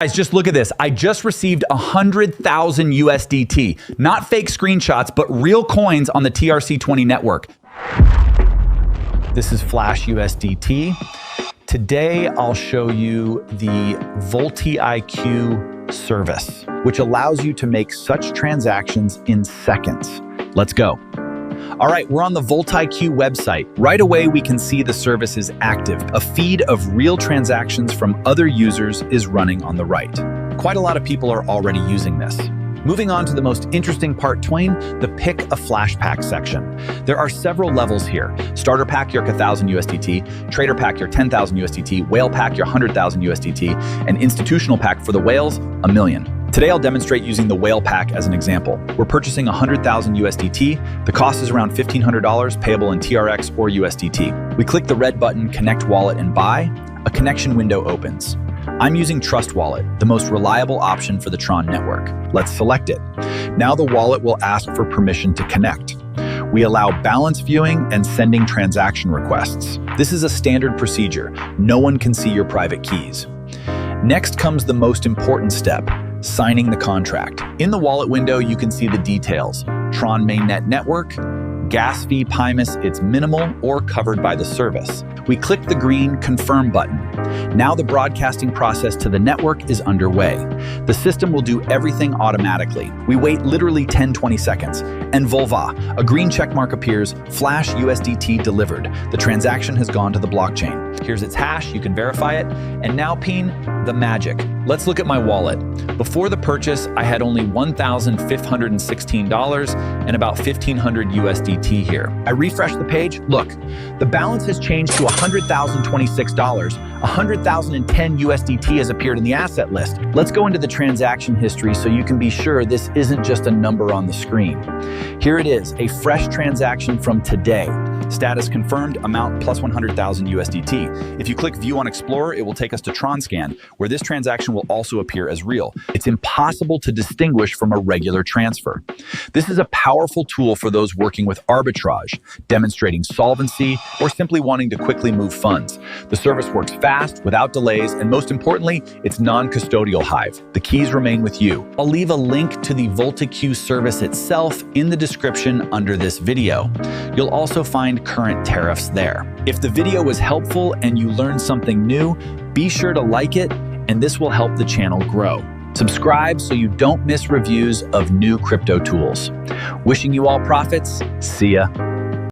Guys, just look at this. I just received 100,000 USDT. Not fake screenshots, but real coins on the TRC20 network. This is Flash USDT. Today, I'll show you the VoltiIQ service, which allows you to make such transactions in seconds. Let's go. All right, we're on the VoltiIQ website. Right away, we can see the service is active. A feed of real transactions from other users is running on the right. Quite a lot of people are already using this. Moving on to the most interesting part, Twain, the Pick a Flash Pack section. There are several levels here. Starter Pack, your 1,000 USDT. Trader Pack, your 10,000 USDT. Whale Pack, your 100,000 USDT. And Institutional Pack for the whales, 1 million. Today, I'll demonstrate using the Whale Pack as an example. We're purchasing 100,000 USDT. The cost is around $1,500, payable in TRX or USDT. We click the red button, Connect Wallet and Buy. A connection window opens. I'm using Trust Wallet, the most reliable option for the TRON network. Let's select it. Now the wallet will ask for permission to connect. We allow balance viewing and sending transaction requests. This is a standard procedure. No one can see your private keys. Next comes the most important step, signing the contract. In the wallet window, you can see the details. TRON mainnet network, gas fee PIMUS, it's minimal or covered by the service. We click the green Confirm button. Now the broadcasting process to the network is underway. The system will do everything automatically. We wait literally 10-20 seconds, and voila, a green checkmark appears, Flash USDT delivered. The transaction has gone to the blockchain. Here's its hash, you can verify it, and now Peen, the magic. Let's look at my wallet. Before the purchase, I had only $1,516 and about 1,500 USDT here. I refresh the page, look, the balance has changed to $100,026. 100,010 USDT has appeared in the asset list. Let's go into the transaction history so you can be sure this isn't just a number on the screen. Here it is, a fresh transaction from today. Status confirmed, amount plus 100,000 USDT. If you click View on Explorer, it will take us to TronScan, where this transaction will also appear as real. It's impossible to distinguish from a regular transfer. This is a powerful tool for those working with arbitrage, demonstrating solvency, or simply wanting to quickly move funds. The service works fast, without delays, and most importantly, it's non-custodial Hive. The keys remain with you. I'll leave a link to the VoltiIQ service itself in the description under this video. You'll also find current tariffs there. If the video was helpful and you learned something new, be sure to like it, and this will help the channel grow. Subscribe so you don't miss reviews of new crypto tools. Wishing you all profits. See ya.